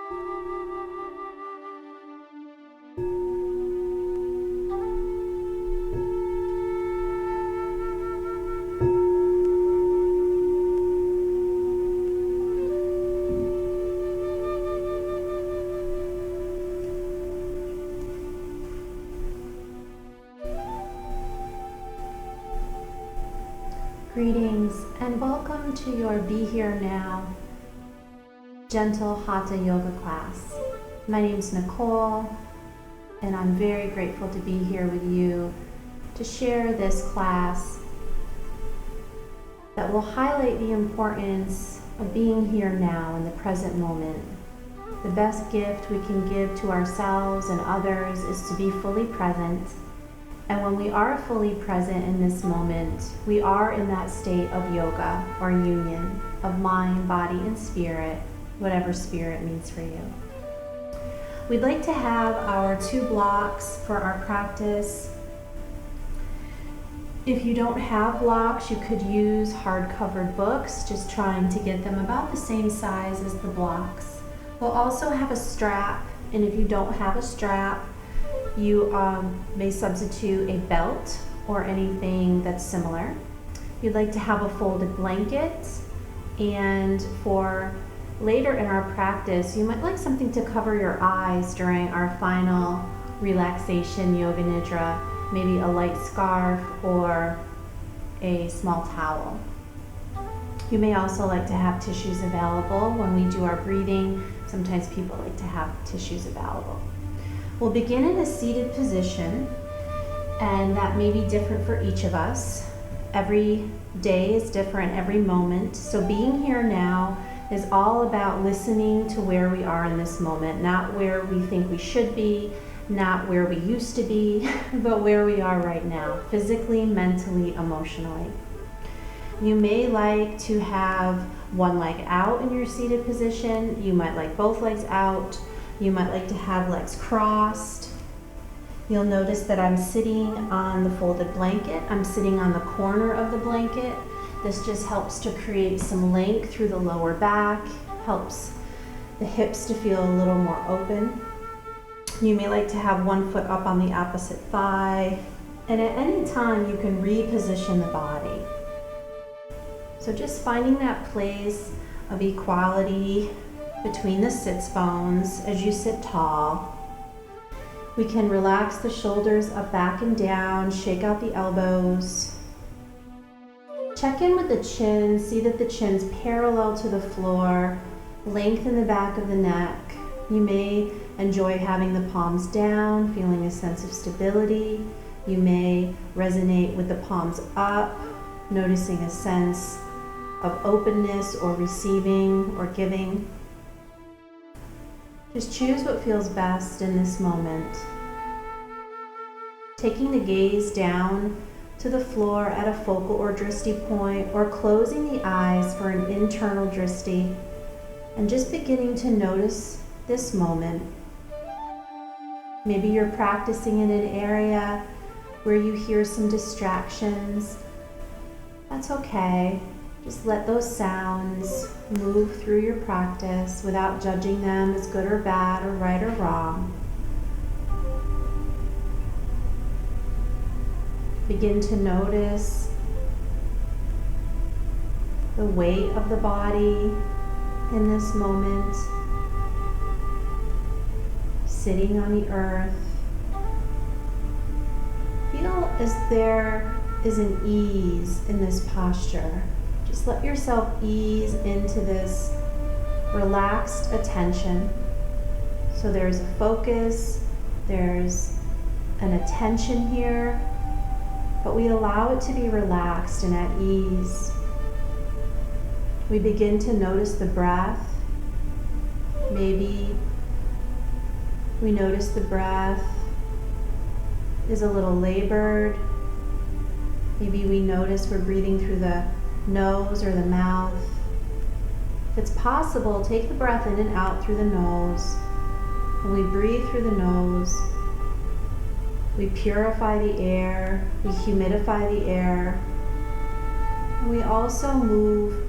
Greetings and welcome to your Be Here Now gentle Hatha yoga class. My name is Nicole and I'm very grateful to be here with you to share this class that will highlight the importance of being here now in the present moment. The best gift we can give to ourselves and others is to be fully present. And when we are fully present in this moment, we are in that state of yoga or union of mind, body, and spirit, whatever spirit means for you. We'd like to have our 2 blocks for our practice. If you don't have blocks, you could use hard-covered books, just trying to get them about the same size as the blocks. We'll also have a strap, and if you don't have a strap, you may substitute a belt or anything that's similar. You'd like to have a folded blanket, and for later in our practice, you might like something to cover your eyes during our final relaxation yoga nidra, maybe a light scarf or a small towel. You may also like to have tissues available when we do our breathing. Sometimes people like to have tissues available. We'll begin in a seated position, and that may be different for each of us. Every day is different, every moment. So being here now is all about listening to where we are in this moment, not where we think we should be, not where we used to be, but where we are right now, physically, mentally, emotionally. You may like to have one leg out in your seated position. You might like both legs out. You might like to have legs crossed. You'll notice that I'm sitting on the folded blanket. I'm sitting on the corner of the blanket. This just helps to create some length through the lower back, helps the hips to feel a little more open. You may like to have one foot up on the opposite thigh, and at any time you can reposition the body. So just finding that place of equality between the sits bones as you sit tall. We can relax the shoulders up, back, and down, shake out the elbows. Check in with the chin, see that the chin's parallel to the floor, lengthen the back of the neck. You may enjoy having the palms down, feeling a sense of stability. You may resonate with the palms up, noticing a sense of openness or receiving or giving. Just choose what feels best in this moment. Taking the gaze down to the floor at a focal or drishti point, or closing the eyes for an internal drishti, and just beginning to notice this moment. Maybe you're practicing in an area where you hear some distractions. That's okay. Just let those sounds move through your practice without judging them as good or bad or right or wrong. Begin to notice the weight of the body in this moment, sitting on the earth. Feel as there is an ease in this posture. Just let yourself ease into this relaxed attention. So there's a focus, there's an attention here, but we allow it to be relaxed and at ease. We begin to notice the breath. Maybe we notice the breath is a little labored. Maybe we notice we're breathing through the nose or the mouth. If it's possible, take the breath in and out through the nose. When we breathe through the nose, we purify the air, we humidify the air, and we also move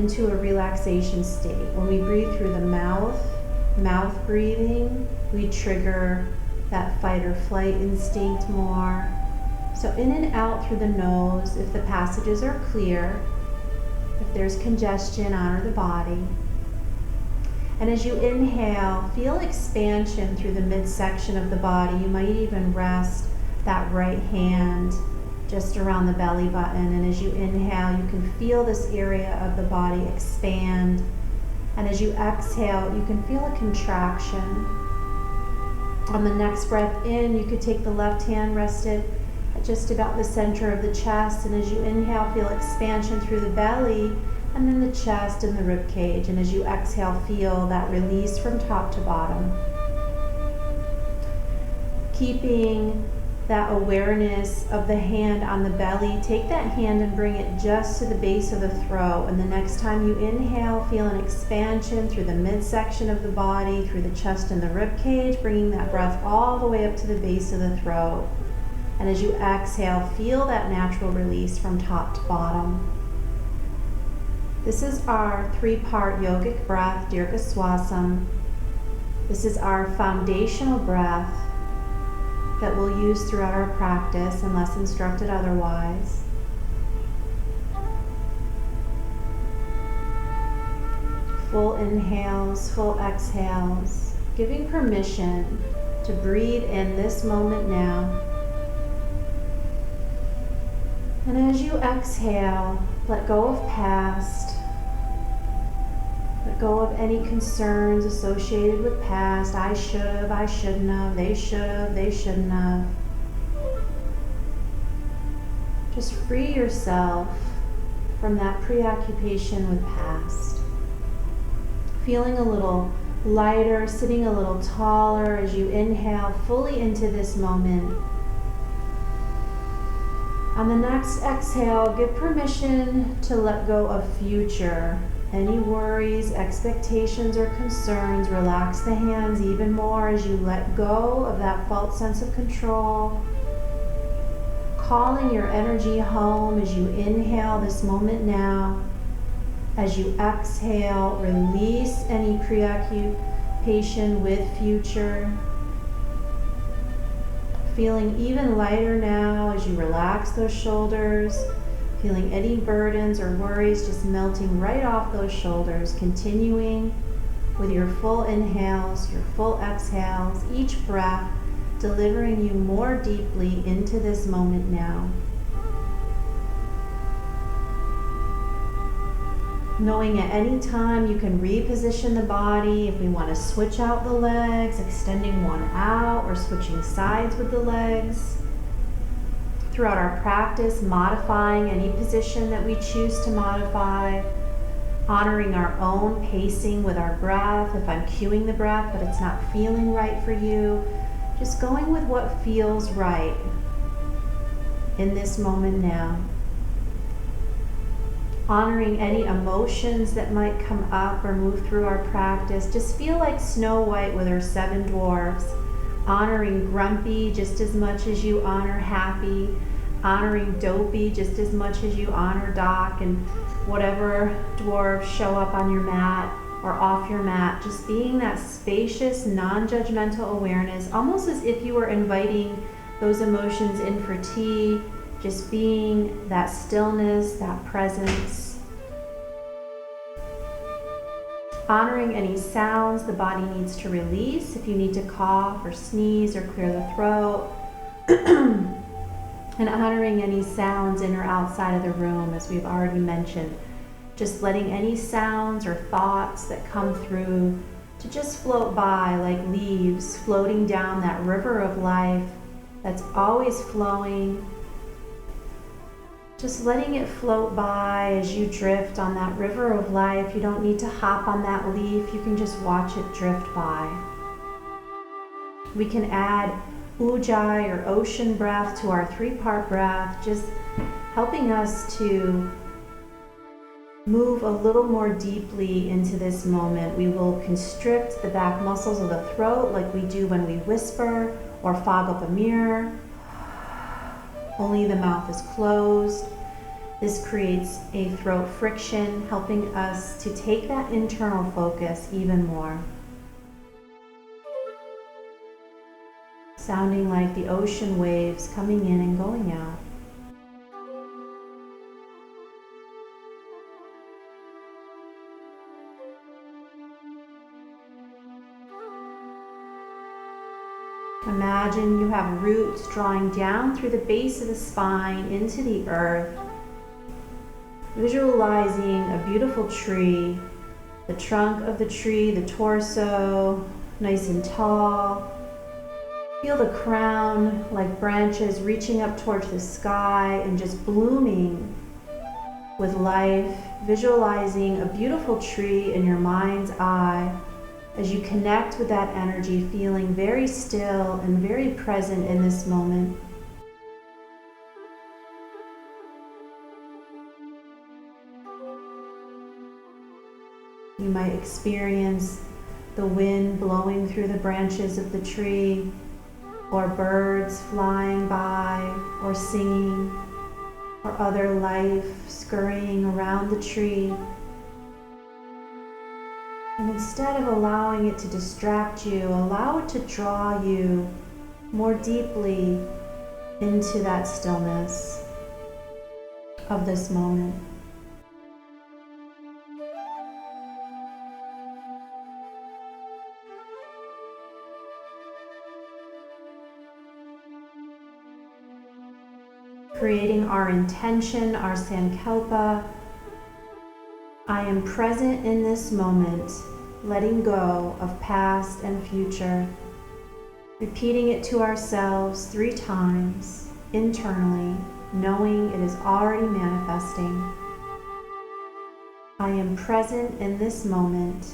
into a relaxation state. When we breathe through the mouth breathing, we trigger that fight or flight instinct more. So in and out through the nose, if the passages are clear. If there's congestion, honor the body. And as you inhale, feel expansion through the midsection of the body. You might even rest that right hand just around the belly button. And as you inhale, you can feel this area of the body expand. And as you exhale, you can feel a contraction. On the next breath in, you could take the left hand rested at just about the center of the chest. And as you inhale, feel expansion through the belly, and then the chest and the rib cage. And as you exhale, feel that release from top to bottom. Keeping that awareness of the hand on the belly, take that hand and bring it just to the base of the throat. And the next time you inhale, feel an expansion through the midsection of the body, through the chest and the rib cage, bringing that breath all the way up to the base of the throat. And as you exhale, feel that natural release from top to bottom. This is our 3-part yogic breath, Dirgha Swasam. This is our foundational breath that we'll use throughout our practice unless instructed otherwise. Full inhales, full exhales, giving permission to breathe in this moment now. And as you exhale, let go of past. Let go of any concerns associated with past. I should have, I shouldn't have, they should have, they shouldn't have. Just free yourself from that preoccupation with past. Feeling a little lighter, sitting a little taller as you inhale fully into this moment. On the next exhale, give permission to let go of future. Any worries, expectations, or concerns, relax the hands even more as you let go of that false sense of control. Calling your energy home as you inhale this moment now. As you exhale, release any preoccupation with future. Feeling even lighter now as you relax those shoulders, feeling any burdens or worries just melting right off those shoulders, continuing with your full inhales, your full exhales, each breath delivering you more deeply into this moment now. Knowing at any time you can reposition the body if we want to switch out the legs, extending one out or switching sides with the legs. Throughout our practice, modifying any position that we choose to modify, honoring our own pacing with our breath. If I'm cueing the breath but it's not feeling right for you, just going with what feels right in this moment now. Honoring any emotions that might come up or move through our practice. Just feel like Snow White with her 7 dwarfs. Honoring grumpy just as much as you honor happy. Honoring dopey just as much as you honor Doc, and whatever dwarves show up on your mat or off your mat. Just being that spacious, non-judgmental awareness, almost as if you were inviting those emotions in for tea. Just being that stillness, that presence. Honoring any sounds the body needs to release. If you need to cough or sneeze or clear the throat. And honoring any sounds in or outside of the room, as we've already mentioned. Just letting any sounds or thoughts that come through to just float by like leaves floating down that river of life that's always flowing. Just letting it float by as you drift on that river of life. You don't need to hop on that leaf. You can just watch it drift by. We can add ujjayi or ocean breath to our 3-part breath, just helping us to move a little more deeply into this moment. We will constrict the back muscles of the throat like we do when we whisper or fog up a mirror. Only the mouth is closed. This creates a throat friction, helping us to take that internal focus even more. Sounding like the ocean waves coming in and going out. Imagine you have roots drawing down through the base of the spine into the earth. Visualizing a beautiful tree, the trunk of the tree, the torso, nice and tall. Feel the crown like branches reaching up towards the sky and just blooming with life. Visualizing a beautiful tree in your mind's eye as you connect with that energy, feeling very still and very present in this moment. You might experience the wind blowing through the branches of the tree, or birds flying by, or singing, or other life scurrying around the tree. And instead of allowing it to distract you, allow it to draw you more deeply into that stillness of this moment. Creating our intention, our sankalpa. I am present in this moment, letting go of past and future. Repeating it to ourselves 3 times internally, knowing it is already manifesting. I am present in this moment,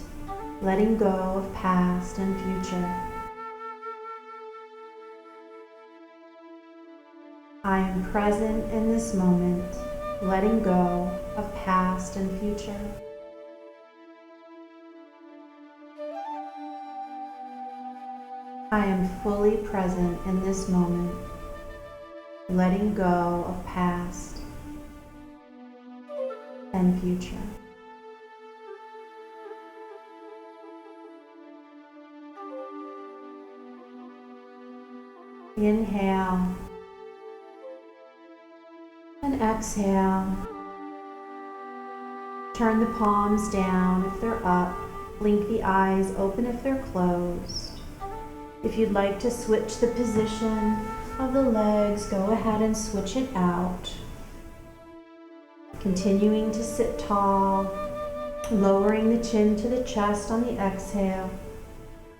letting go of past and future. I am present in this moment, letting go of past and future. I am fully present in this moment, letting go of past and future. Inhale. And exhale. Turn the palms down if they're up. Blink the eyes open if they're closed. If you'd like to switch the position of the legs, go ahead and switch it out. Continuing to sit tall, lowering the chin to the chest on the exhale.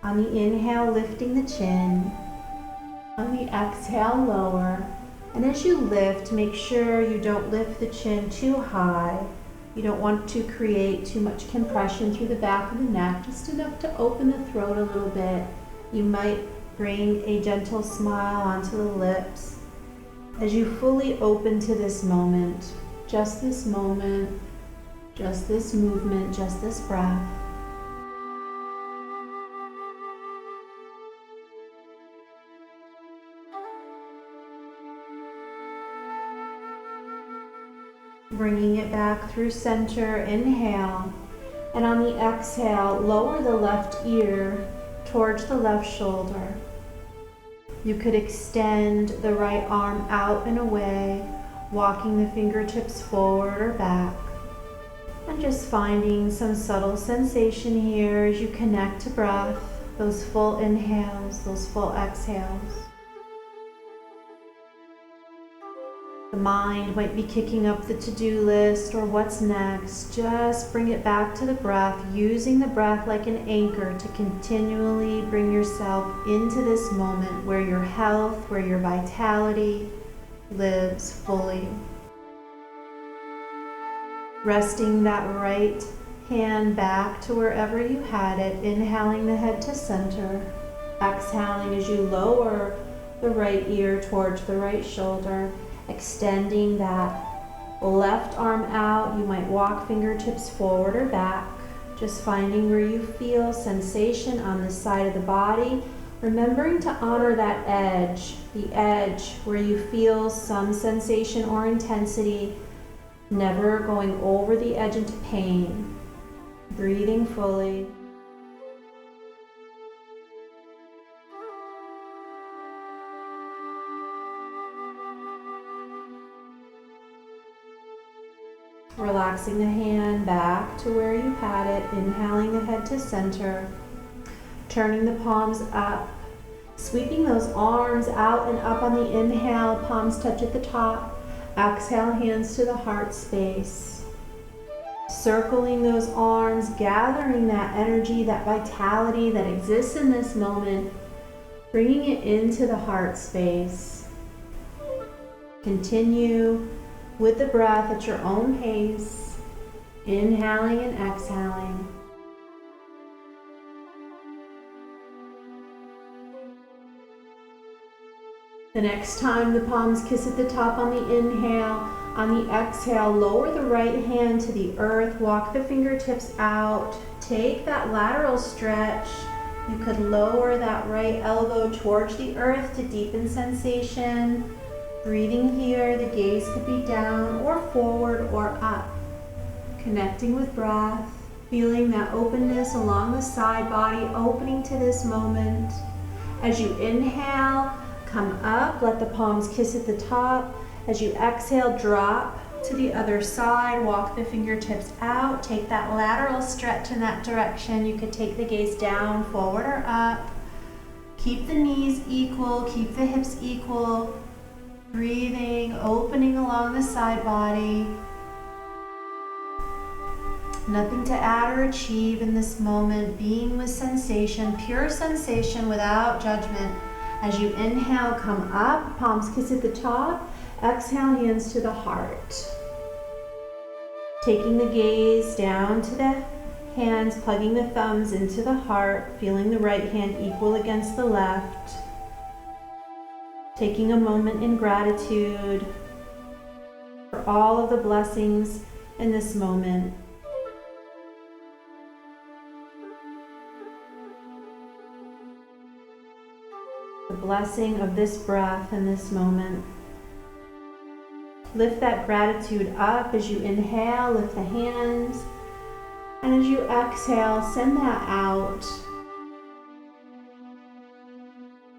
On the inhale, lifting the chin. On the exhale, lower. And as you lift, make sure you don't lift the chin too high. You don't want to create too much compression through the back of the neck, just enough to open the throat a little bit. You might bring a gentle smile onto the lips as you fully open to this moment, just this moment, just this movement, just this breath. Bringing it back through center, inhale, and on the exhale, lower the left ear towards the left shoulder. You could extend the right arm out and away, walking the fingertips forward or back, and just finding some subtle sensation here as you connect to breath, those full inhales, those full exhales. The mind might be kicking up the to-do list or what's next. Just bring it back to the breath, using the breath like an anchor to continually bring yourself into this moment where your health, where your vitality lives fully. Resting that right hand back to wherever you had it, inhaling the head to center, exhaling as you lower the right ear towards the right shoulder. Extending that left arm out. You might walk fingertips forward or back, just finding where you feel sensation on this side of the body. Remembering to honor that edge, the edge where you feel some sensation or intensity. never going over the edge into pain. Breathing fully. Relaxing the hand back to where you had it, inhaling the head to center, turning the palms up, sweeping those arms out and up on the inhale, palms touch at the top, exhale, hands to the heart space. Circling those arms, gathering that energy, that vitality that exists in this moment, bringing it into the heart space. Continue with the breath at your own pace, inhaling and exhaling. The next time the palms kiss at the top on the inhale, on the exhale, lower the right hand to the earth, walk the fingertips out, take that lateral stretch. You could lower that right elbow towards the earth to deepen sensation. Breathing here, the gaze could be down or forward or up. Connecting with breath, feeling that openness along the side body, opening to this moment. As you inhale, come up, let the palms kiss at the top. As you exhale, drop to the other side, walk the fingertips out, take that lateral stretch in that direction. You could take the gaze down, forward or up. Keep the knees equal, keep the hips equal. Breathing, opening along the side body. Nothing to add or achieve in this moment, being with sensation, pure sensation without judgment. As you inhale, come up, palms kiss at the top, exhale, hands to the heart. Taking the gaze down to the hands, plugging the thumbs into the heart, feeling the right hand equal against the left. Taking a moment in gratitude for all of the blessings in this moment. The blessing of this breath in this moment. Lift that gratitude up as you inhale, lift the hands, and as you exhale, send that out.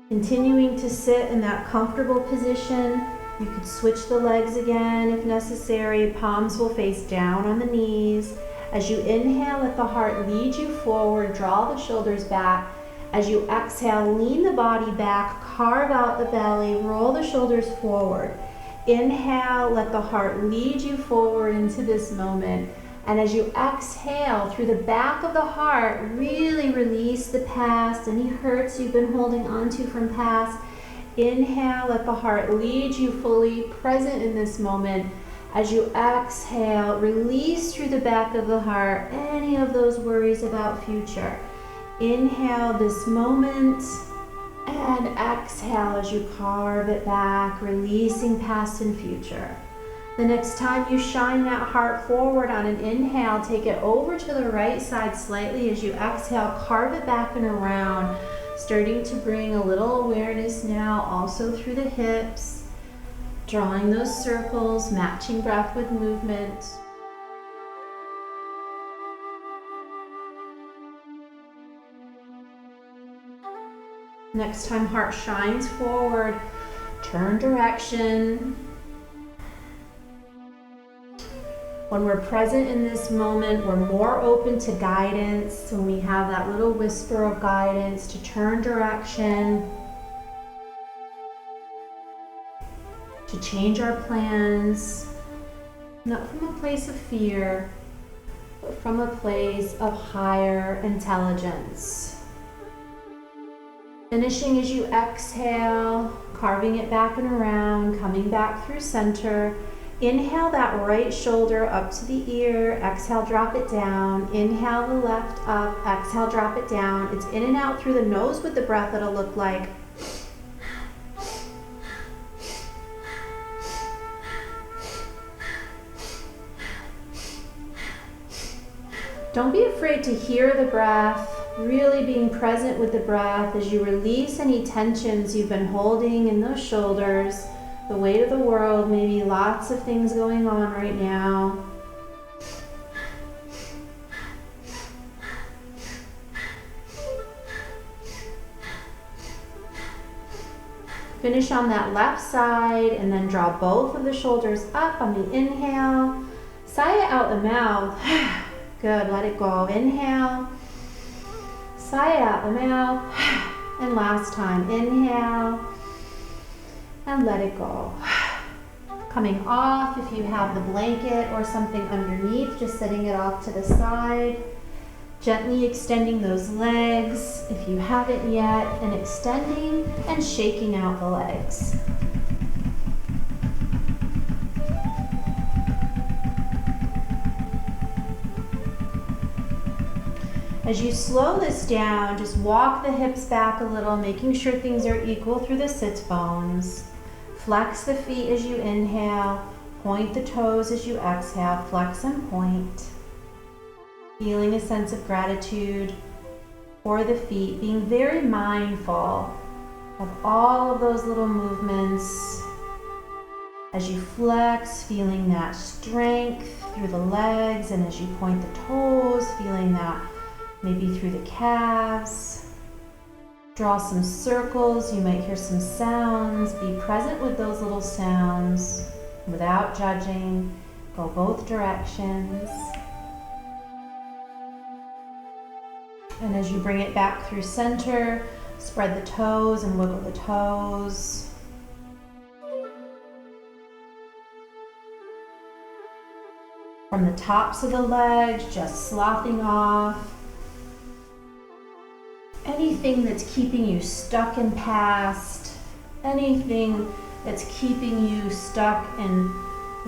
Continuing to sit in that comfortable position. You could switch the legs again if necessary. Palms will face down on the knees. As you inhale, let the heart lead you forward, draw the shoulders back. As you exhale, lean the body back, carve out the belly, roll the shoulders forward. Inhale, let the heart lead you forward into this moment. And as you exhale through the back of the heart, really release the past, any hurts you've been holding onto from past. Inhale, let the heart lead you fully present in this moment. As you exhale, release through the back of the heart any of those worries about future. Inhale this moment and exhale as you carve it back, releasing past and future. The next time you shine that heart forward on an inhale, take it over to the right side slightly. As you exhale, carve it back and around, starting to bring a little awareness now also through the hips, drawing those circles, matching breath with movement. Next time heart shines forward, turn direction. When we're present in this moment, we're more open to guidance. When we have that little whisper of guidance to turn direction, to change our plans, not from a place of fear, but from a place of higher intelligence. Finishing as you exhale, carving it back and around, coming back through center. Inhale that right shoulder up to the ear, exhale, drop it down. Inhale the left up, exhale, drop it down. It's in and out through the nose with the breath. It'll look like don't be afraid to hear the breath, really being present with the breath as you release any tensions you've been holding in those shoulders. the weight of the world, maybe lots of things going on right now. Finish on that left side and then draw both of the shoulders up on the inhale. Sigh it out the mouth. Good, let it go. Inhale. Sigh it out the mouth. And last time, inhale. And let it go. Coming off, if you have the blanket or something underneath, just setting it off to the side. Gently extending those legs if you haven't yet, and extending and shaking out the legs. As you slow this down, just walk the hips back a little, making sure things are equal through the sits bones. Flex the feet as you inhale, point the toes as you exhale, flex and point. Feeling a sense of gratitude for the feet, being very mindful of all of those little movements. As you flex, feeling that strength through the legs, and as you point the toes, feeling that maybe through the calves. Draw some circles, you might hear some sounds. Be present with those little sounds without judging. Go both directions. And as you bring it back through center, spread the toes and wiggle the toes. From the tops of the legs, just sloughing off anything that's keeping you stuck in past, anything that's keeping you stuck in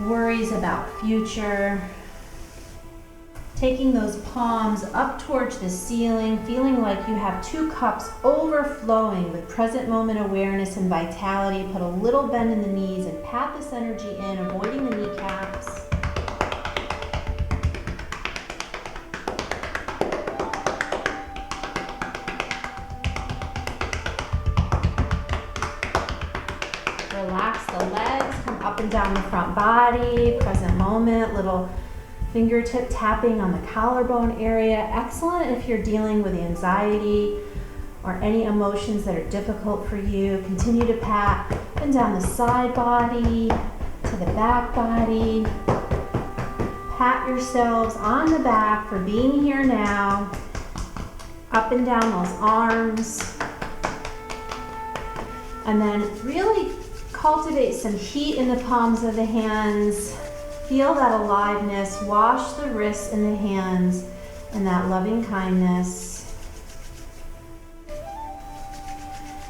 worries about future. Taking those palms up towards the ceiling, feeling like you have 2 cups overflowing with present moment awareness and vitality. Put a little bend in the knees and pat this energy in, avoiding the kneecaps. Relax the legs, come up and down the front body, present moment, little fingertip tapping on the collarbone area. Excellent if you're dealing with anxiety or any emotions that are difficult for you. Continue to pat up and down the side body to the back body. Pat yourselves on the back for being here now. Up and down those arms. And then really cultivate some heat in the palms of the hands. Feel that aliveness, wash the wrists and the hands in that loving kindness.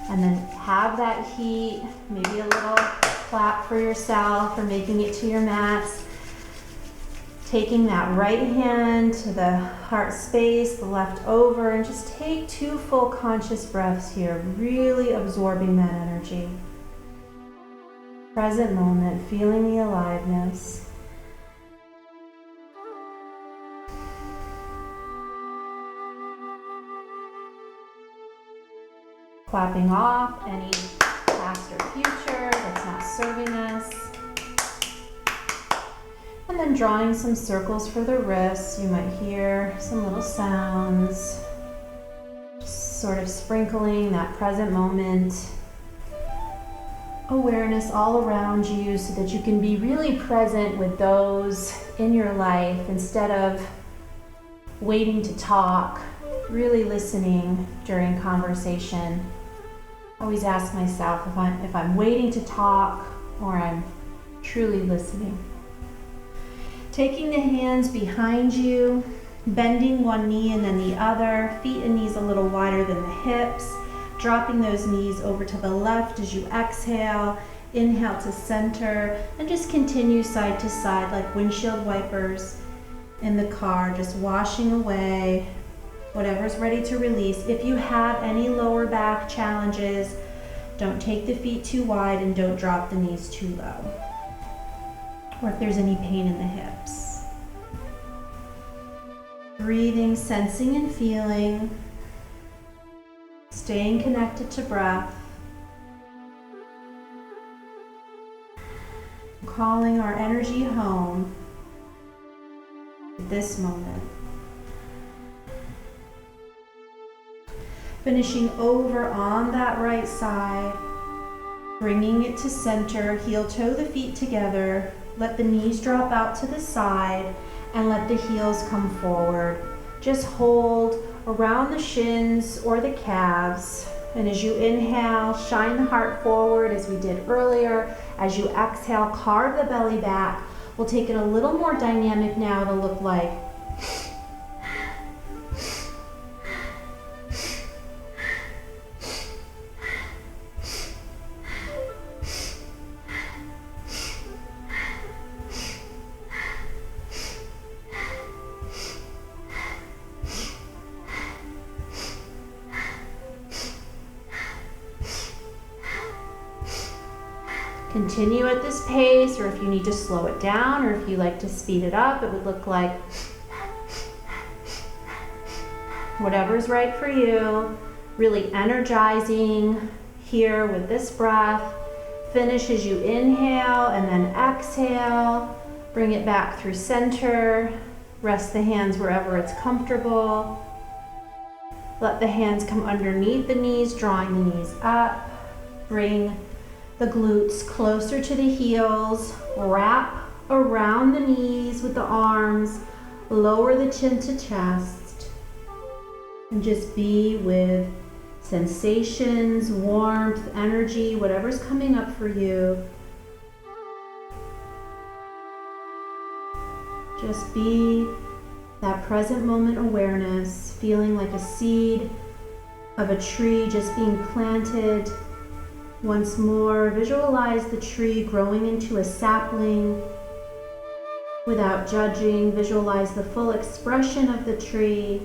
And then have that heat, maybe a little clap for yourself for making it to your mats. Taking that right hand to the heart space, the left over, and just take 2 full conscious breaths here, really absorbing that energy. Present moment, feeling the aliveness. Clapping off any past or future that's not serving us. And then drawing some circles for the wrists. You might hear some little sounds. Just sort of sprinkling that present moment awareness all around you so that you can be really present with those in your life instead of waiting to talk, really listening during conversation. I always ask myself if I'm waiting to talk or I'm truly listening. Taking the hands behind you, bending one knee and then the other, feet and knees a little wider than the hips, dropping those knees over to the left as you exhale, inhale to center, and just continue side to side like windshield wipers in the car, just washing away whatever's ready to release. If you have any lower back challenges, don't take the feet too wide and don't drop the knees too low. Or if there's any pain in the hips. Breathing, sensing and feeling. Staying connected to breath. calling our energy home at this moment. Finishing over on that right side, bringing it to center, heel toe the feet together, let the knees drop out to the side, and let the heels come forward. Just hold around the shins or the calves. And as you inhale, shine the heart forward as we did earlier. As you exhale, carve the belly back. We'll take it a little more dynamic now to look like continue at this pace, or if you need to slow it down, or if you like to speed it up, it would look like whatever's right for you. Really energizing here with this breath. Finish as you inhale and then exhale. Bring it back through center. Rest the hands wherever it's comfortable. Let the hands come underneath the knees, drawing the knees up. Bring the glutes closer to the heels. Wrap around the knees with the arms. Lower the chin to chest. And just be with sensations, warmth, energy, whatever's coming up for you. Just be that present moment awareness, feeling like a seed of a tree just being planted. Once more, visualize the tree growing into a sapling without judging. Visualize the full expression of the tree.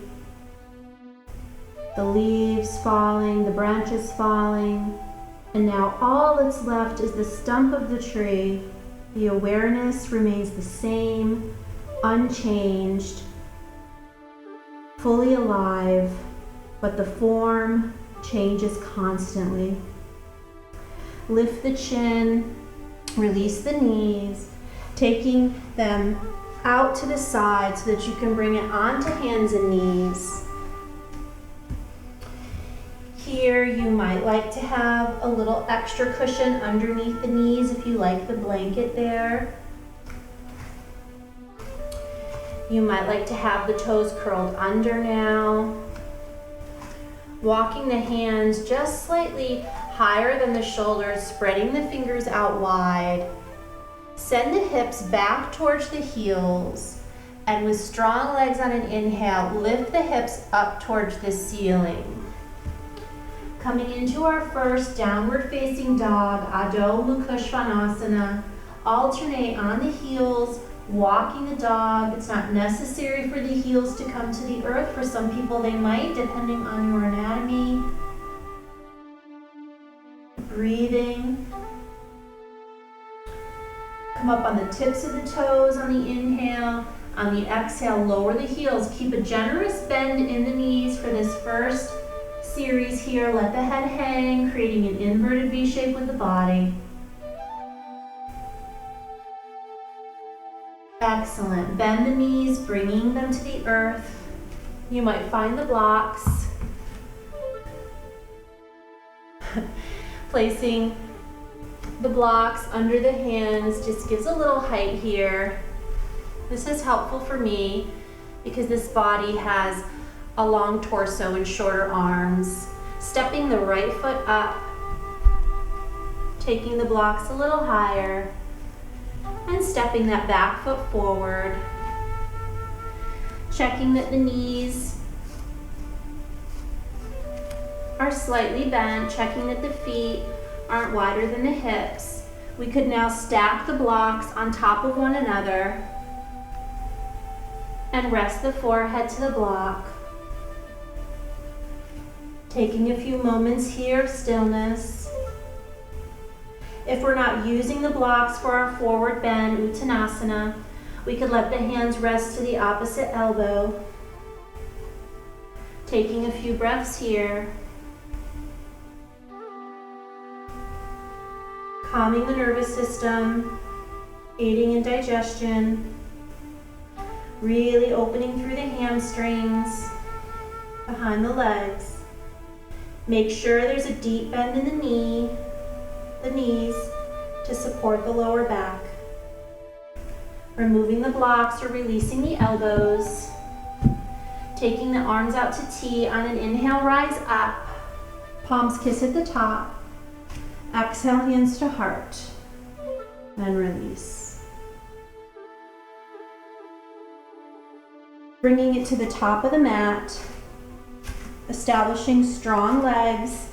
The leaves falling, the branches falling, and now all that's left is the stump of the tree. The awareness remains the same, unchanged, fully alive, but the form changes constantly. Lift the chin, release the knees, taking them out to the side so that you can bring it onto hands and knees. Here you might like to have a little extra cushion underneath the knees if you like the blanket there. You might like to have the toes curled under now. Walking the hands just slightly higher than the shoulders, spreading the fingers out wide. Send the hips back towards the heels, and with strong legs on an inhale, lift the hips up towards the ceiling. Coming into our first downward facing dog, Adho Mukha Svanasana. Alternate on the heels, walking the dog. It's not necessary for the heels to come to the earth. For some people they might, depending on your anatomy. Breathing. Come up on the tips of the toes on the inhale. On the exhale, lower the heels. Keep a generous bend in the knees for this first series here. Let the head hang, creating an inverted V shape with the body. Excellent. Bend the knees, bringing them to the earth. You might find the blocks. Placing the blocks under the hands just gives a little height here. This is helpful for me because this body has a long torso and shorter arms. Stepping the right foot up, taking the blocks a little higher, and stepping that back foot forward. Checking that the knees are slightly bent, checking that the feet aren't wider than the hips. We could now stack the blocks on top of one another and rest the forehead to the block. Taking a few moments here of stillness. If we're not using the blocks for our forward bend, Uttanasana, we could let the hands rest to the opposite elbow. Taking a few breaths here. Calming the nervous system. aiding in digestion, really opening through the hamstrings, behind the legs. Make sure there's a deep bend in the knees to support the lower back. Removing the blocks or releasing the elbows. Taking the arms out to T. On an inhale, rise up. Palms kiss at the top. Exhale, hands to heart. And release. Bringing it to the top of the mat. Establishing strong legs.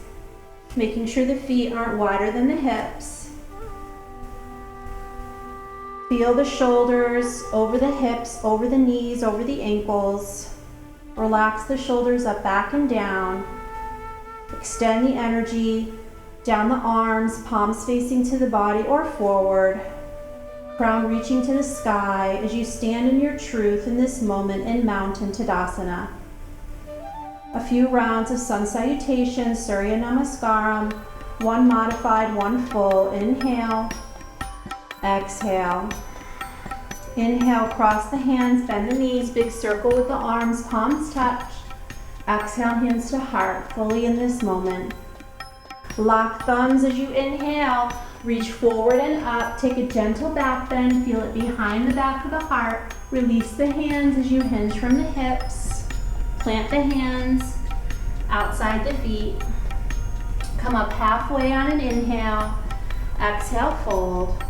Making sure the feet aren't wider than the hips. Feel the shoulders over the hips, over the knees, over the ankles. Relax the shoulders up, back, and down. Extend the energy down the arms, palms facing to the body or forward. Crown reaching to the sky as you stand in your truth in this moment in Mountain Tadasana. A few rounds of Sun Salutation, Surya Namaskaram, one modified, one full. Inhale, exhale. Inhale, cross the hands, bend the knees, big circle with the arms, palms touch. Exhale, hands to heart, fully in this moment. Lock thumbs as you inhale, reach forward and up, take a gentle back bend, feel it behind the back of the heart. Release the hands as you hinge from the hips. Plant the hands outside the feet. Come up halfway on an inhale. Exhale, fold.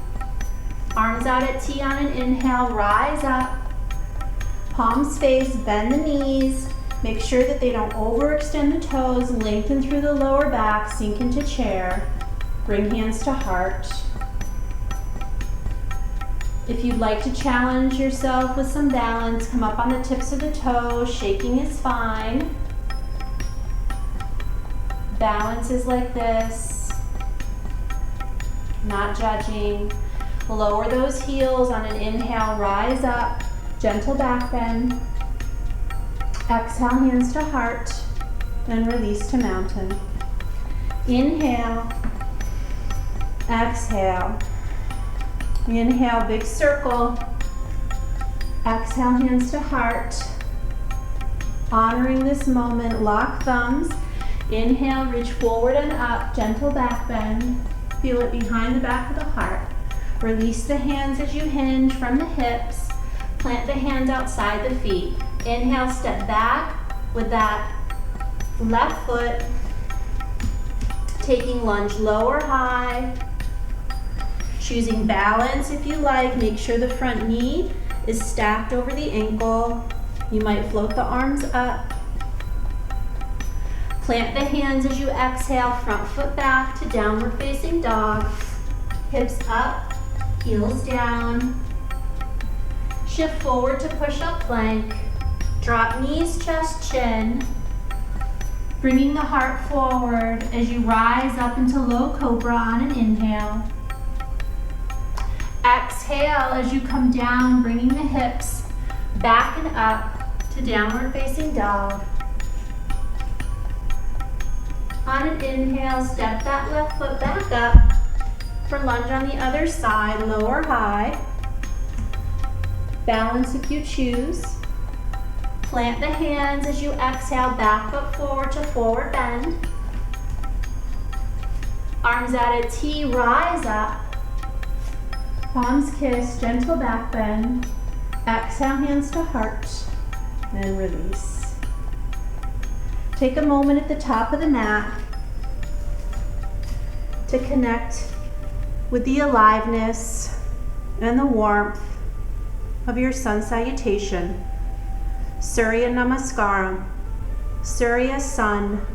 Arms out at T on an inhale, rise up. Palms face, bend the knees. Make sure that they don't overextend the toes. Lengthen through the lower back, sink into chair. Bring hands to heart. If you'd like to challenge yourself with some balance, come up on the tips of the toes. Shaking is fine. Balance is like this. Not judging. Lower those heels on an inhale, rise up. Gentle back bend. Exhale, hands to heart. And release to mountain. Inhale. Exhale. Inhale, big circle. Exhale, hands to heart. Honoring this moment, lock thumbs. Inhale, reach forward and up, gentle back bend. Feel it behind the back of the heart. Release the hands as you hinge from the hips. Plant the hands outside the feet. Inhale, step back with that left foot. Taking lunge low or high. Choosing balance if you like. Make sure the front knee is stacked over the ankle. You might float the arms up. Plant the hands as you exhale, front foot back to downward facing dog. Hips up, heels down. Shift forward to push-up plank. Drop knees, chest, chin. Bringing the heart forward as you rise up into low cobra on an inhale. Exhale as you come down, bringing the hips back and up to downward facing dog. On an inhale, step that left foot back up for lunge on the other side, low or high. Balance if you choose. Plant the hands as you exhale, back foot forward to forward bend. Arms at a T, rise up. Palms kiss, gentle back bend. Exhale, hands to heart, and release. Take a moment at the top of the mat to connect with the aliveness and the warmth of your sun salutation. Surya Namaskaram. Surya sun.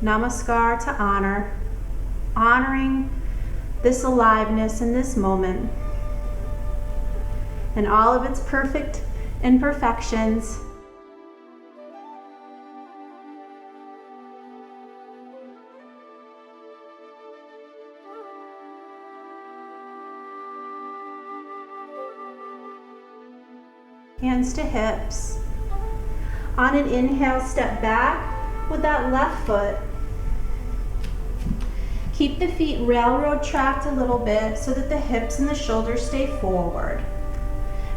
Namaskar to honor. Honoring this aliveness in this moment and all of its perfect imperfections. Hands to hips. On an inhale, step back with that left foot. Keep the feet railroad tracked a little bit so that the hips and the shoulders stay forward.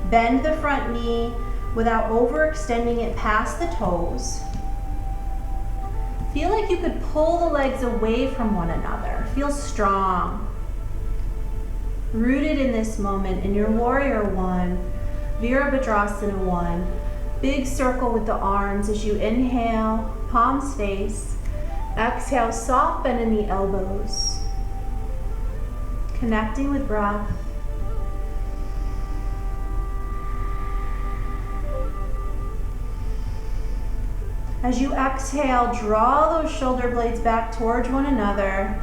Bend the front knee without overextending it past the toes. Feel like you could pull the legs away from one another. Feel strong. Rooted in this moment in your warrior one, Virabhadrasana one. Big circle with the arms as you inhale, palms face. Exhale, soft bend in the elbows. Connecting with breath. As you exhale, draw those shoulder blades back towards one another.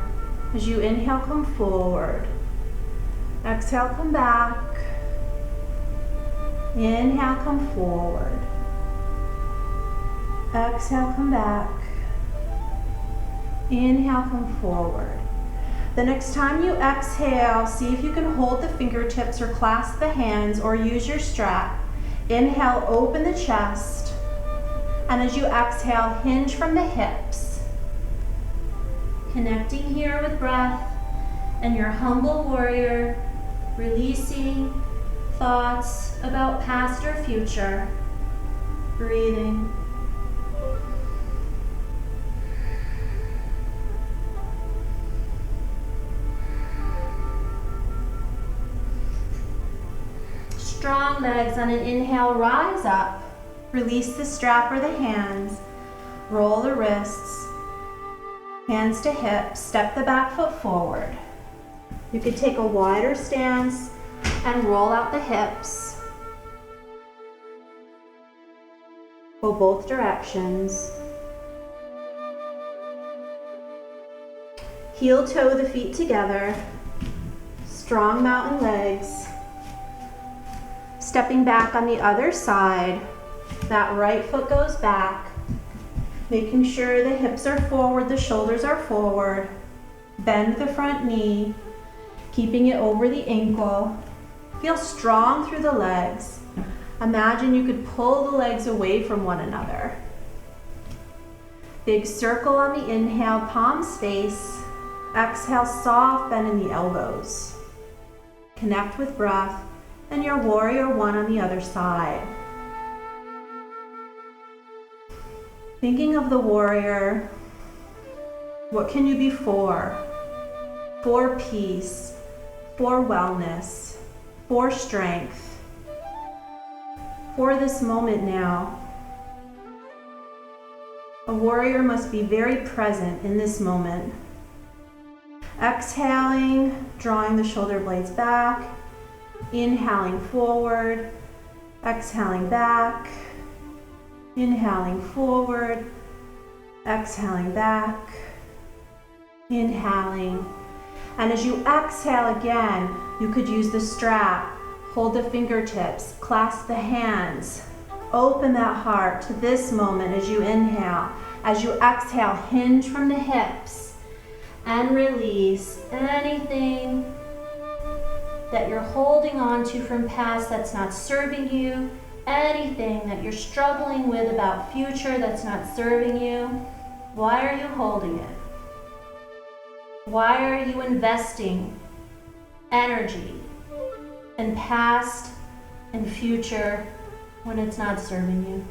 As you inhale, come forward. Exhale, come back. Inhale, come forward. Exhale, come back. Inhale, come forward. The next time you exhale, see if you can hold the fingertips or clasp the hands or use your strap. Inhale, open the chest. And as you exhale, hinge from the hips. Connecting here with breath and your humble warrior, releasing thoughts about past or future. Breathing. Strong legs on an inhale, rise up. Release the strap or the hands. Roll the wrists. Hands to hips. Step the back foot forward. You could take a wider stance and roll out the hips. Go both directions. Heel toe the feet together. Strong mountain legs. Stepping back on the other side. That right foot goes back. Making sure the hips are forward, the shoulders are forward. Bend the front knee. Keeping it over the ankle. Feel strong through the legs. Imagine you could pull the legs away from one another. Big circle on the inhale, palms face. Exhale, soft bend in the elbows. Connect with breath and your warrior one on the other side. Thinking of the warrior, what can you be for? For peace, for wellness, for strength, for this moment now. A warrior must be very present in this moment. Exhaling, drawing the shoulder blades back, inhaling forward, exhaling back, inhaling forward, exhaling back, inhaling. And as you exhale again, you could use the strap, hold the fingertips, clasp the hands, open that heart to this moment as you inhale. As you exhale, hinge from the hips and release anything that you're holding on to from past that's not serving you, anything that you're struggling with about future that's not serving you. Why are you holding it? Why are you investing energy in past and future when it's not serving you?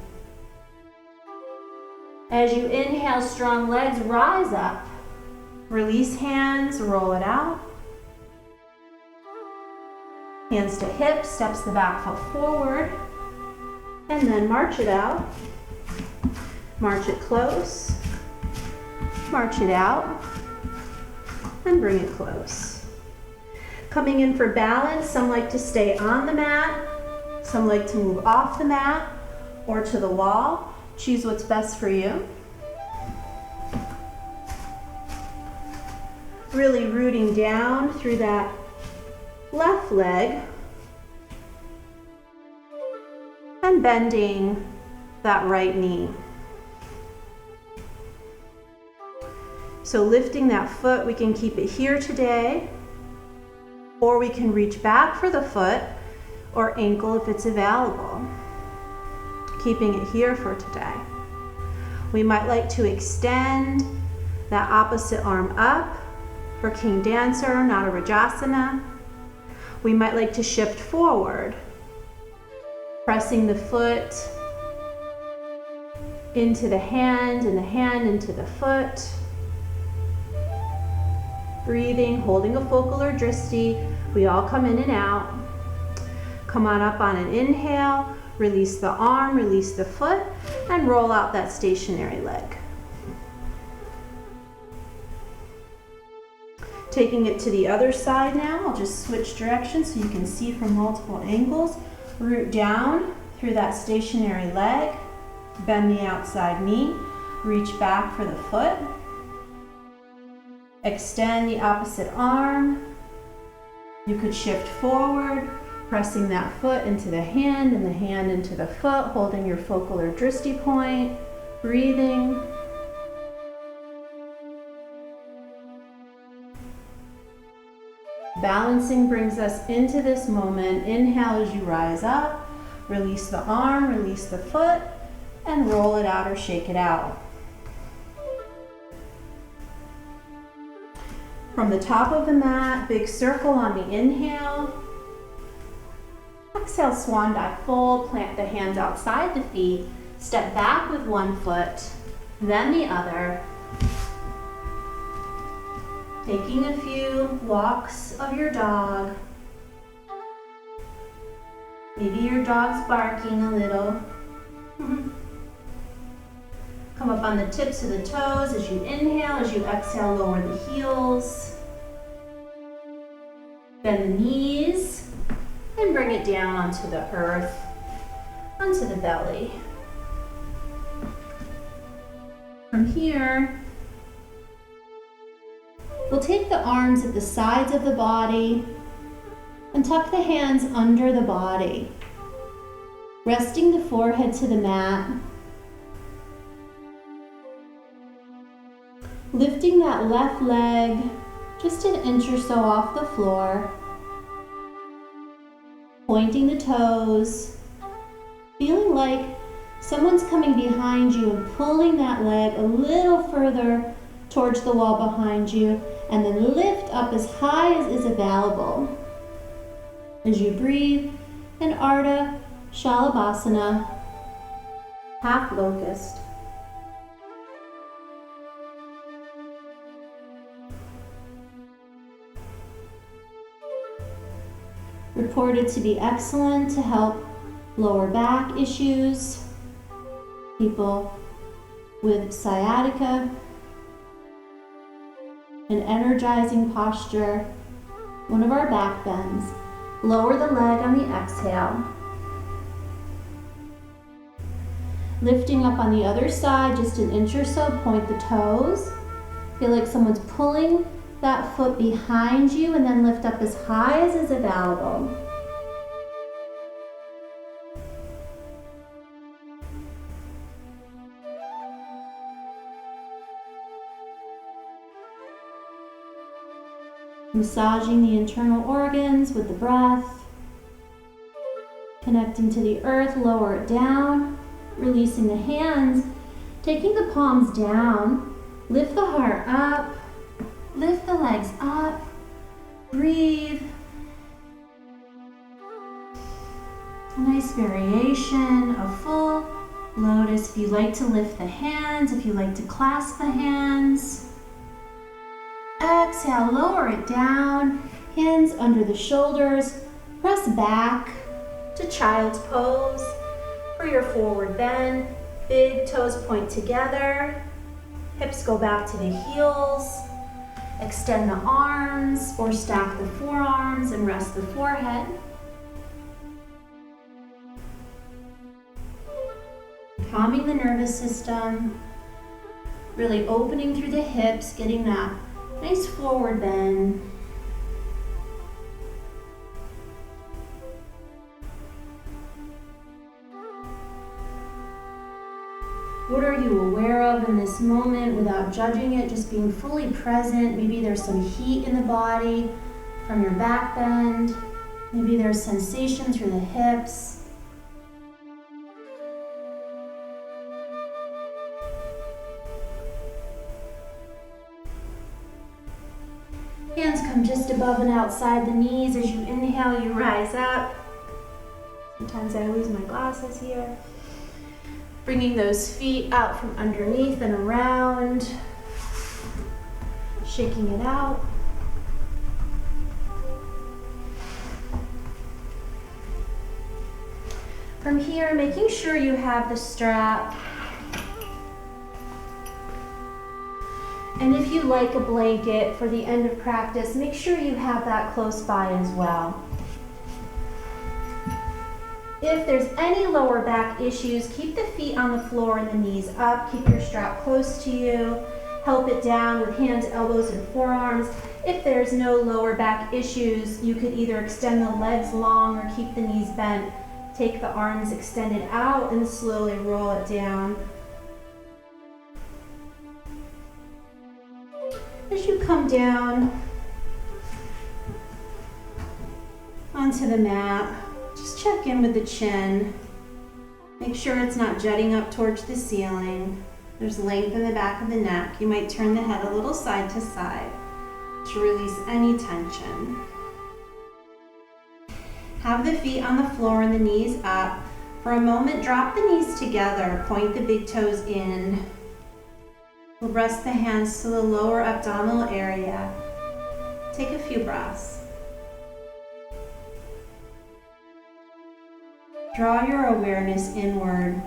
As you inhale, strong legs, rise up. Release hands, roll it out. Hands to hips, steps the back foot forward. And then march it out. March it close. March it out. And bring it close. Coming in for balance, some like to stay on the mat. Some like to move off the mat or to the wall. Choose what's best for you. Really rooting down through that left leg. And bending that right knee. So lifting that foot, we can keep it here today, or we can reach back for the foot or ankle if it's available. Keeping it here for today. We might like to extend that opposite arm up or King Dancer, Natarajasana. We might like to shift forward, pressing the foot into the hand and the hand into the foot. Breathing, holding a focal or drishti. We all come in and out. Come on up on an inhale, release the arm, release the foot, and roll out that stationary leg. Taking it to the other side now, I'll just switch directions so you can see from multiple angles. Root down through that stationary leg, bend the outside knee, reach back for the foot. Extend the opposite arm. You could shift forward, pressing that foot into the hand and the hand into the foot, holding your focal or drishti point, breathing. Balancing brings us into this moment. Inhale as you rise up, release the arm, release the foot, and roll it out or shake it out. From the top of the mat, big circle on the inhale. Exhale, swan dive fold, plant the hands outside the feet, step back with one foot, then the other. Taking a few walks of your dog. Maybe your dog's barking a little. Come up on the tips of the toes as you inhale, as you exhale, lower the heels. Bend the knees and bring it down onto the earth, onto the belly. From here, we'll take the arms at the sides of the body and tuck the hands under the body, resting the forehead to the mat. Lifting that left leg just an inch or so off the floor. Pointing the toes. Feeling like someone's coming behind you and pulling that leg a little further towards the wall behind you, and then lift up as high as is available. As you breathe in Ardha Shalabhasana, half locust. Reported to be excellent to help lower back issues, people with sciatica, an energizing posture, one of our back bends. Lower the leg on the exhale. Lifting up on the other side, just an inch or so, point the toes. Feel like someone's pulling that foot behind you, and then lift up as high as is available. Massaging the internal organs with the breath. Connecting to the earth, lower it down. Releasing the hands, taking the palms down. Lift the heart up. Lift the legs up. Breathe. A nice variation of full lotus. If you like to lift the hands, if you like to clasp the hands. Exhale, lower it down. Hands under the shoulders. Press back to child's pose. For your forward bend, big toes point together. Hips go back to the heels. Extend the arms or stack the forearms and rest the forehead. Calming the nervous system. Really opening through the hips, getting that nice forward bend. What are you aware of in this moment without judging it, just being fully present? Maybe there's some heat in the body from your back bend. Maybe there's sensation through the hips. Hands come just above and outside the knees. As you inhale, you rise up. Sometimes I lose my glasses here. Bringing those feet out from underneath and around. Shaking it out. From here, making sure you have the strap. And if you like a blanket for the end of practice, make sure you have that close by as well. If there's any lower back issues, keep the feet on the floor and the knees up. Keep your strap close to you. Help it down with hands, elbows, and forearms. If there's no lower back issues, you could either extend the legs long or keep the knees bent. Take the arms extended out and slowly roll it down. As you come down onto the mat, just check in with the chin. Make sure it's not jutting up towards the ceiling. There's length in the back of the neck. You might turn the head a little side to side to release any tension. Have the feet on the floor and the knees up. For a moment, drop the knees together. Point the big toes in. We'll rest the hands to the lower abdominal area. Take a few breaths. Draw your awareness inward.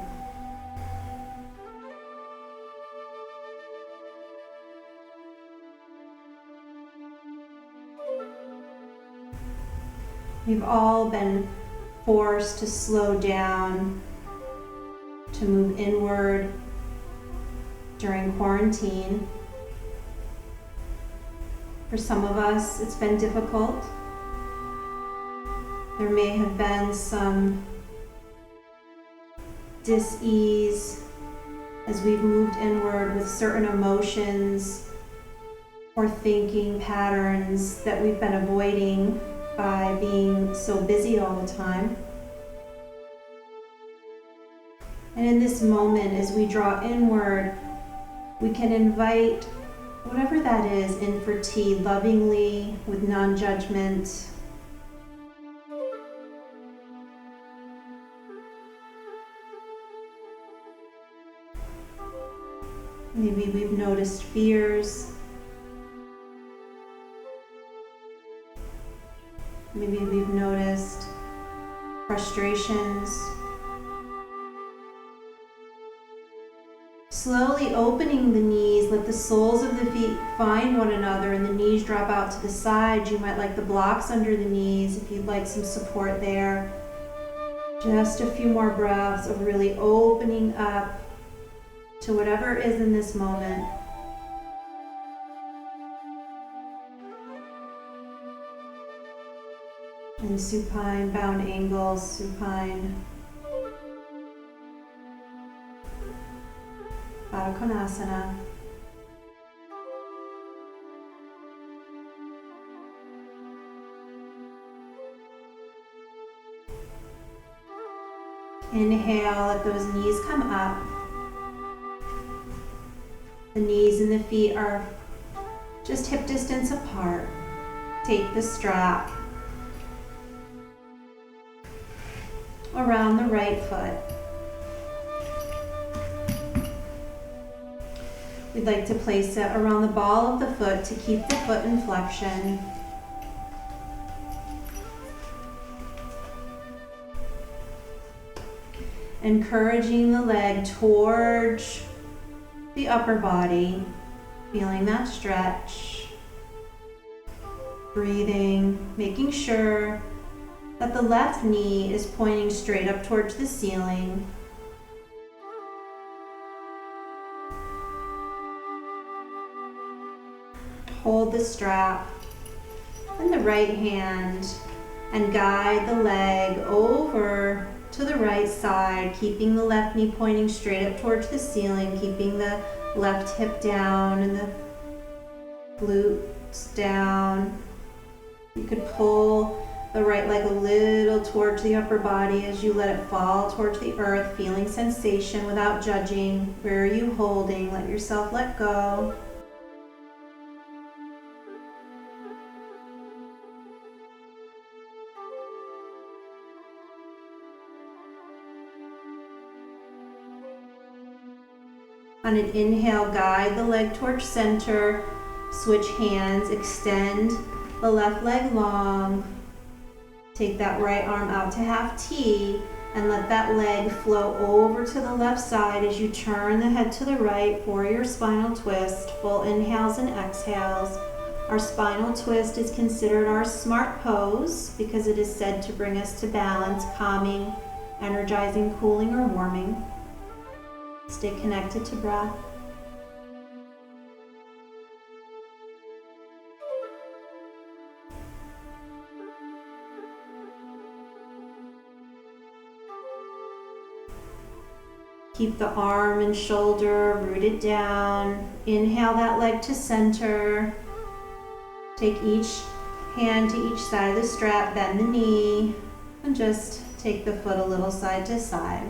We've all been forced to slow down, to move inward during quarantine. For some of us, it's been difficult. There may have been some dis-ease as we've moved inward with certain emotions or thinking patterns that we've been avoiding by being so busy all the time. And in this moment, as we draw inward, we can invite whatever that is in for tea, lovingly, with non-judgment. Maybe we've noticed fears. Maybe we've noticed frustrations. Slowly opening the knees, let the soles of the feet find one another and the knees drop out to the side. You might like the blocks under the knees if you'd like some support there. Just a few more breaths of really opening up to whatever is in this moment. And supine, bound angles, supine. Baddha Konasana. Inhale, let those knees come up. The knees and the feet are just hip distance apart. Take the strap around the right foot. We'd like to place it around the ball of the foot to keep the foot in flexion. Encouraging the leg towards the upper body, feeling that stretch. Breathing, making sure that the left knee is pointing straight up towards the ceiling. Hold the strap in the right hand and guide the leg over to the right side, keeping the left knee pointing straight up towards the ceiling, keeping the left hip down and the glutes down. You could pull the right leg a little towards the upper body as you let it fall towards the earth, feeling sensation without judging. Where are you holding? Let yourself let go. On an inhale, guide the leg towards center, switch hands, extend the left leg long, take that right arm out to half T, and let that leg flow over to the left side as you turn the head to the right for your spinal twist. Full inhales and exhales. Our spinal twist is considered our smart pose because it is said to bring us to balance, calming, energizing, cooling, or warming. Stay connected to breath. Keep the arm and shoulder rooted down. Inhale that leg to center. Take each hand to each side of the strap, bend the knee, and just take the foot a little side to side.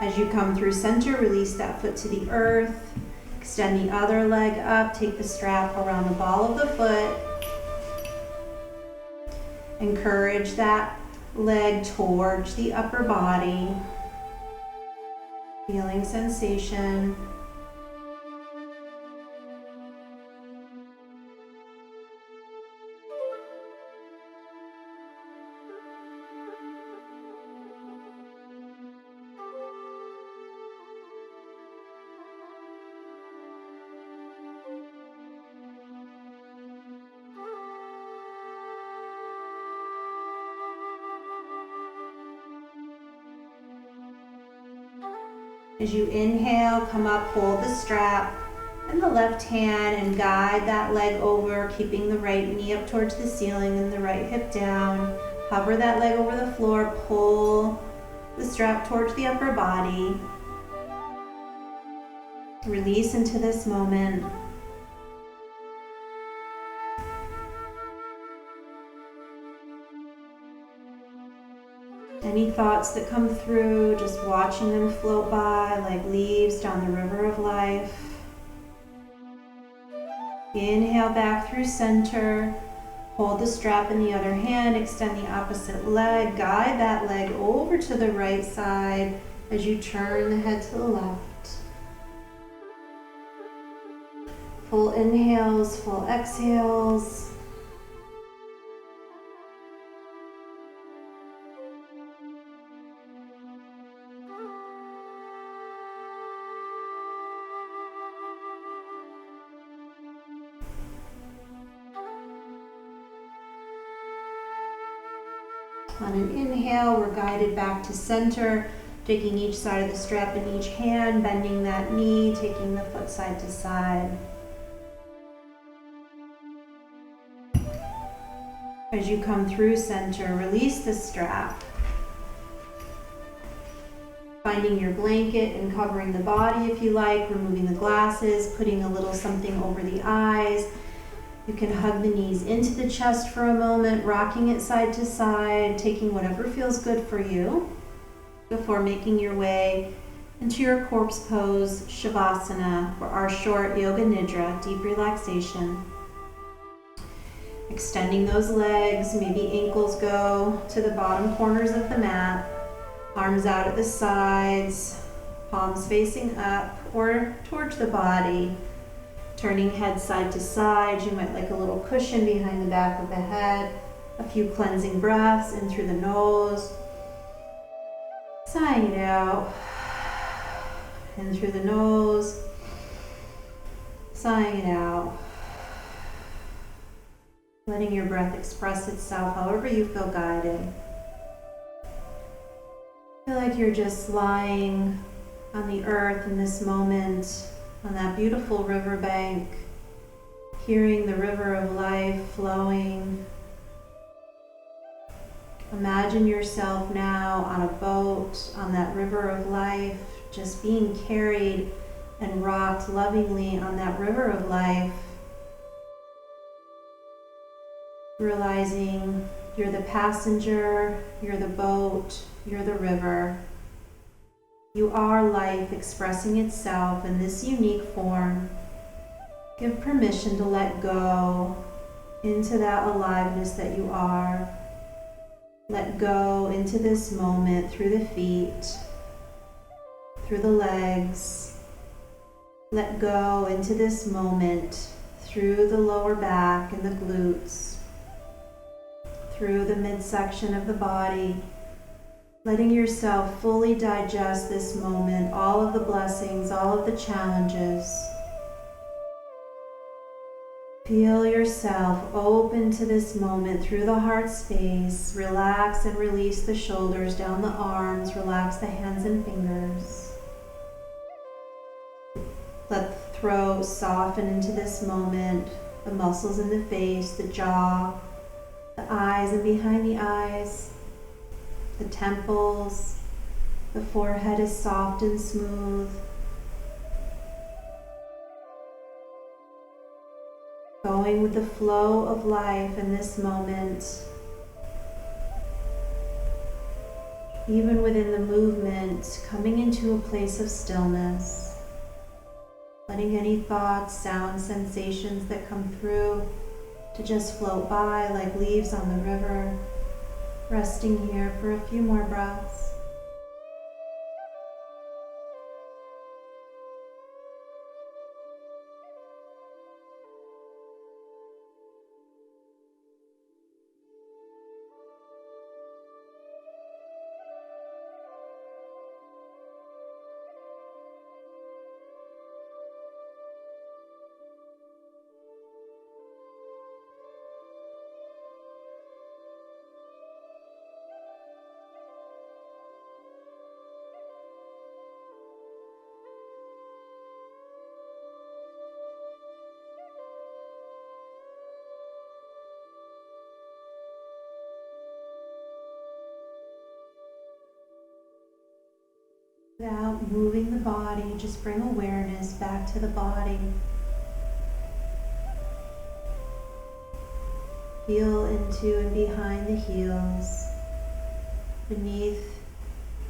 As you come through center, release that foot to the earth. Extend the other leg up, take the strap around the ball of the foot. Encourage that leg towards the upper body. Feeling sensation. As you inhale, come up, hold the strap in the left hand and guide that leg over, keeping the right knee up towards the ceiling and the right hip down. Hover that leg over the floor, pull the strap towards the upper body. Release into this moment. Any thoughts that come through, just watching them float by like leaves down the river of life. Inhale back through center. Hold the strap in the other hand, extend the opposite leg, guide that leg over to the right side as you turn the head to the left. Full inhales, full exhales. On an inhale, we're guided back to center, taking each side of the strap in each hand, bending that knee, taking the foot side to side. As you come through center, release the strap. Finding your blanket and covering the body if you like, removing the glasses, putting a little something over the eyes. You can hug the knees into the chest for a moment, rocking it side to side, taking whatever feels good for you before making your way into your corpse pose, Shavasana, for our short yoga nidra, deep relaxation. Extending those legs, maybe ankles go to the bottom corners of the mat, arms out at the sides, palms facing up or towards the body. Turning head side to side, you might like a little cushion behind the back of the head. A few cleansing breaths in through the nose. Sighing it out. In through the nose. Sighing it out. Letting your breath express itself however you feel guided. Feel like you're just lying on the earth in this moment, on that beautiful riverbank, hearing the river of life flowing. Imagine yourself now on a boat on that river of life, just being carried and rocked lovingly on that river of life. Realizing you're the passenger, you're the boat, you're the river. You are life expressing itself in this unique form. Give permission to let go into that aliveness that you are. Let go into this moment through the feet, through the legs. Let go into this moment through the lower back and the glutes, through the midsection of the body, letting yourself fully digest this moment, all of the blessings, all of the challenges. Feel yourself open to this moment through the heart space. Relax and release the shoulders down the arms. Relax the hands and fingers. Let the throat soften into this moment. The muscles in the face, the jaw, the eyes and behind the eyes, the temples, the forehead is soft and smooth. Going with the flow of life in this moment. Even within the movement, coming into a place of stillness. Letting any thoughts, sounds, sensations that come through to just float by like leaves on the river. Resting here for a few more breaths. Without moving the body, just bring awareness back to the body. Feel into and behind the heels, beneath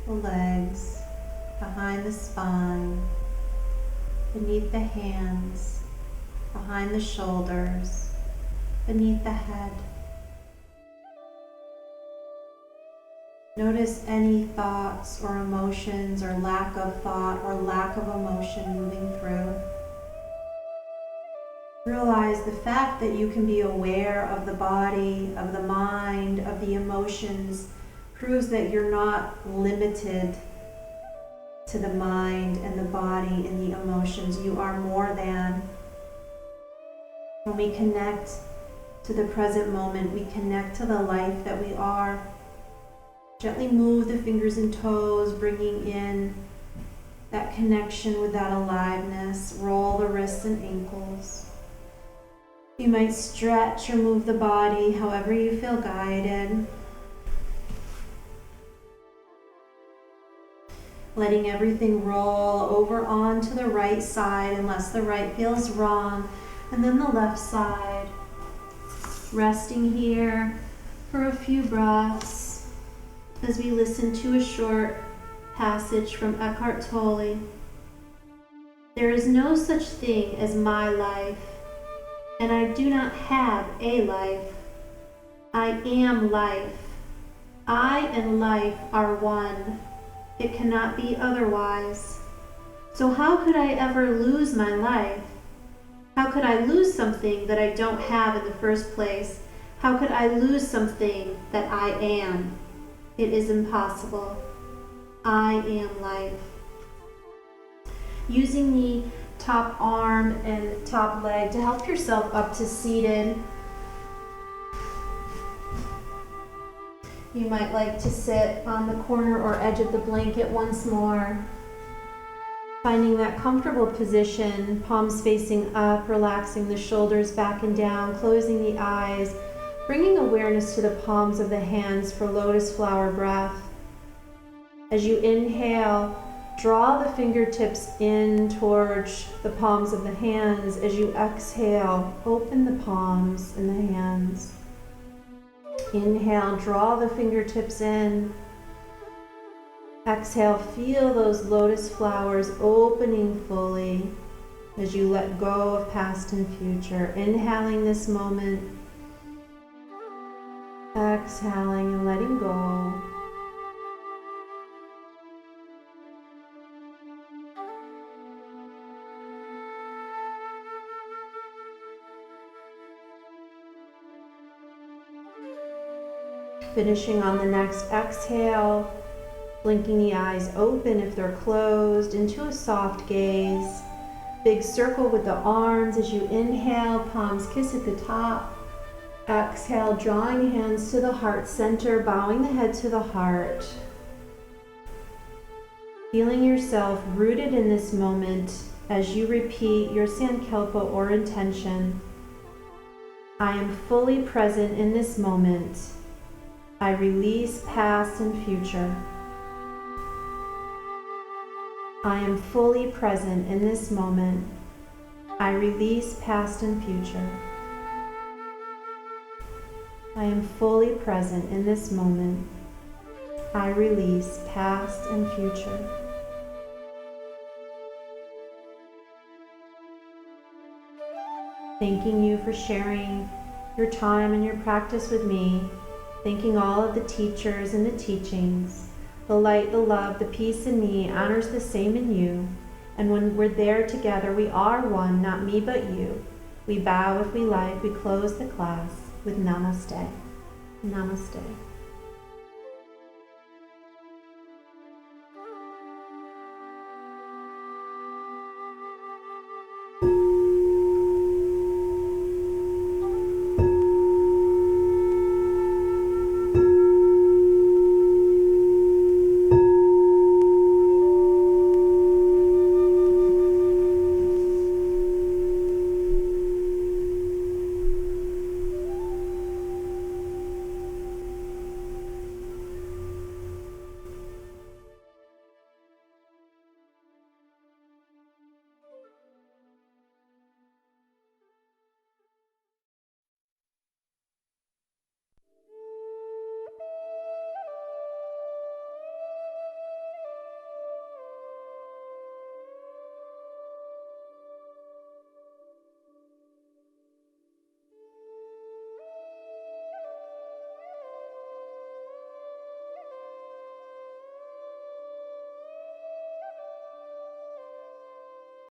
the legs, behind the spine, beneath the hands, behind the shoulders, beneath the head. Notice any thoughts or emotions or lack of thought or lack of emotion moving through. Realize the fact that you can be aware of the body, of the mind, of the emotions proves that you're not limited to the mind and the body and the emotions. You are more than. When we connect to the present moment, we connect to the life that we are. Gently move the fingers and toes, bringing in that connection with that aliveness. Roll the wrists and ankles. You might stretch or move the body however you feel guided. Letting everything roll over onto the right side unless the right feels wrong. And then the left side. Resting here for a few breaths as we listen to a short passage from Eckhart Tolle. There is no such thing as my life, and I do not have a life. I am life. I and life are one. It cannot be otherwise. So how could I ever lose my life? How could I lose something that I don't have in the first place? How could I lose something that I am? It is impossible. I am life. Using the top arm and top leg to help yourself up to seated. You might like to sit on the corner or edge of the blanket once more. Finding that comfortable position, palms facing up, relaxing the shoulders back and down, closing the eyes, bringing awareness to the palms of the hands for lotus flower breath. As you inhale, draw the fingertips in towards the palms of the hands. As you exhale, open the palms and the hands. Inhale, draw the fingertips in. Exhale, feel those lotus flowers opening fully as you let go of past and future. Inhaling this moment. Exhaling and letting go. Finishing on the next exhale, blinking the eyes open if they're closed into a soft gaze. Big circle with the arms as you inhale, palms kiss at the top. Exhale, drawing hands to the heart center, bowing the head to the heart. Feeling yourself rooted in this moment as you repeat your Sankalpa or intention. I am fully present in this moment. I release past and future. I am fully present in this moment. I release past and future. I am fully present in this moment. I release past and future. Thanking you for sharing your time and your practice with me. Thanking all of the teachers and the teachings. The light, the love, the peace in me honors the same in you. And when we're there together, we are one, not me but you. We bow if we like. We close the class with Namaste. Namaste.